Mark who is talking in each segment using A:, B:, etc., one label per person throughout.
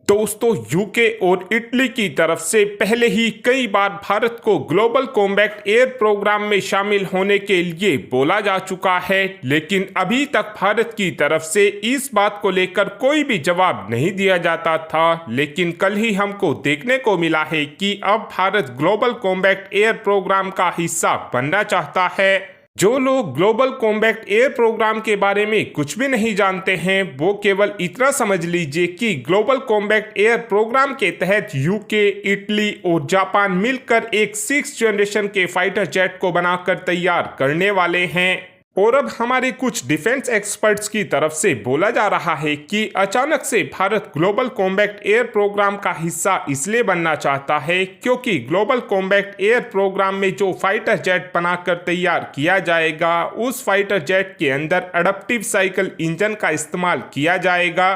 A: दोस्तों, यूके और इटली की तरफ से पहले ही कई बार भारत को ग्लोबल कॉम्बैट एयर प्रोग्राम में शामिल होने के लिए बोला जा चुका है, लेकिन अभी तक भारत की तरफ से इस बात को लेकर कोई भी जवाब नहीं दिया जाता था। लेकिन कल ही हमको देखने को मिला है कि अब Bharat global combat air programme का हिस्सा बनना चाहता है। जो लोग ग्लोबल कॉम्बैट एयर प्रोग्राम के बारे में कुछ भी नहीं जानते हैं, वो केवल इतना समझ लीजिए कि ग्लोबल कॉम्बैट एयर प्रोग्राम के तहत यूके, इटली और जापान मिलकर एक 6th जनरेशन के फाइटर जेट को बनाकर तैयार करने वाले हैं। और अब हमारे कुछ डिफेंस एक्सपर्ट्स की तरफ से बोला जा रहा है कि अचानक से Bharat global combat air programme का हिस्सा इसलिए बनना चाहता है क्योंकि ग्लोबल कॉम्बैट एयर प्रोग्राम में जो फाइटर जेट बनाकर तैयार किया जाएगा, उस फाइटर जेट के अंदर एडप्टिव साइकिल इंजन का इस्तेमाल किया जाएगा,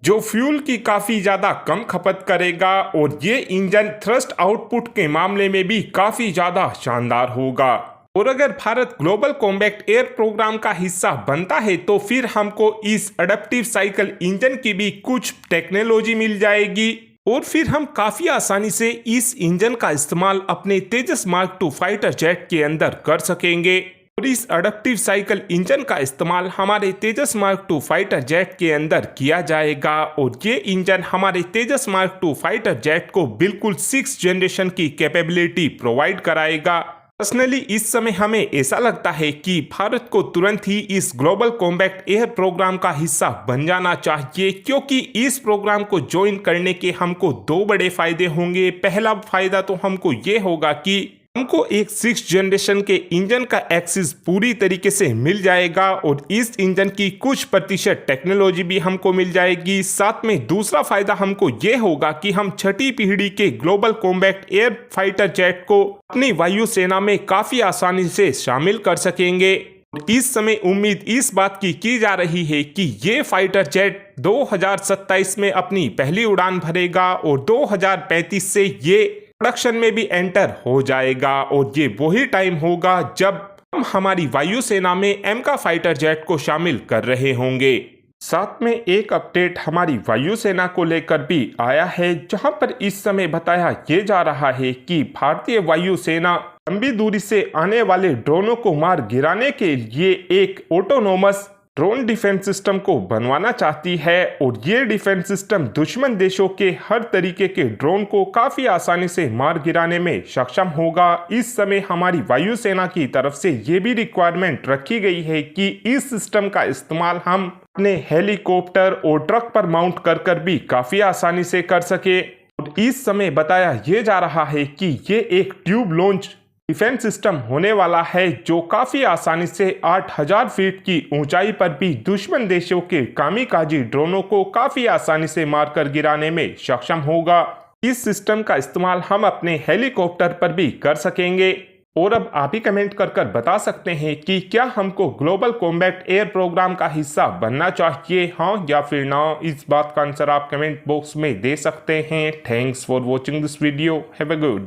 A: जो फ्यूल की काफी ज्यादा कम खपत करेगा। और ये इंजन थ्रस्ट आउटपुट के मामले में भी काफी ज्यादा शानदार होगा। और अगर Bharat global combat air programme का हिस्सा बनता है तो फिर हमको इस एडप्टिव साइकिल इंजन की भी कुछ टेक्नोलॉजी मिल जाएगी और फिर हम काफी आसानी से इस इंजन का इस्तेमाल अपने तेजस मार्क 2 फाइटर जेट के अंदर कर सकेंगे। और इस एडप्टिव साइकिल इंजन का इस्तेमाल हमारे तेजस मार्क 2 फाइटर जेट के अंदर किया जाएगा और ये इंजन हमारे तेजस मार्क 2 फाइटर जेट को बिल्कुल 6th जनरेशन की कैपेबिलिटी प्रोवाइड कराएगा। पर्सनली इस समय हमें ऐसा लगता है कि भारत को तुरंत ही इस ग्लोबल कॉम्बैट एयर प्रोग्राम का हिस्सा बन जाना चाहिए, क्योंकि इस प्रोग्राम को ज्वाइन करने के हमको 2 बड़े फायदे होंगे। पहला फायदा तो हमको ये होगा कि हमको एक 6th जनरेशन के इंजन का एक्सेस पूरी तरीके से मिल जाएगा और इस इंजन की कुछ प्रतिशत टेक्नोलॉजी भी हमको मिल जाएगी। साथ में दूसरा फायदा हमको ये होगा कि हम 6ठी पीढ़ी के global combat air fighter jet को अपनी वायुसेना में काफी आसानी से शामिल कर सकेंगे। इस समय उम्मीद इस बात की जा रही है कि ये फाइटर जेट 2027 में अपनी पहली उड़ान भरेगा और 2035 से ये प्रोडक्शन में भी एंटर हो जाएगा। और ये वही टाइम होगा जब हम हमारी वायुसेना में एमका फाइटर जेट को शामिल कर रहे होंगे। साथ में एक अपडेट हमारी वायुसेना को लेकर भी आया है, जहां पर इस समय बताया ये जा रहा है कि भारतीय वायुसेना लंबी दूरी से आने वाले ड्रोनों को मार गिराने के लिए एक ऑटोनोमस ड्रोन डिफेंस सिस्टम को बनवाना चाहती है। और ये डिफेंस सिस्टम दुश्मन देशों के हर तरीके के ड्रोन को काफी आसानी से मार गिराने में सक्षम होगा। इस समय हमारी वायुसेना की तरफ से ये भी रिक्वायरमेंट रखी गई है कि इस सिस्टम का इस्तेमाल हम अपने हेलीकॉप्टर और ट्रक पर माउंट कर भी काफी आसानी से कर सके। और इस समय बताया ये जा रहा है कि ये एक ट्यूब लॉन्च डिफेंस सिस्टम होने वाला है, जो काफी आसानी से 8000 फीट की ऊंचाई पर भी दुश्मन देशों के कामिकाजी ड्रोनों को काफी आसानी से मारकर गिराने में सक्षम होगा। इस सिस्टम का इस्तेमाल हम अपने हेलीकॉप्टर पर भी कर सकेंगे। और अब आप ही कमेंट कर बता सकते हैं कि क्या हमको ग्लोबल कॉम्बैट एयर प्रोग्राम का हिस्सा बनना चाहिए, हाँ या फिर ना। इस बात का आंसर आप कमेंट बॉक्स में दे सकते हैं। Thanks for watching this video. Have a good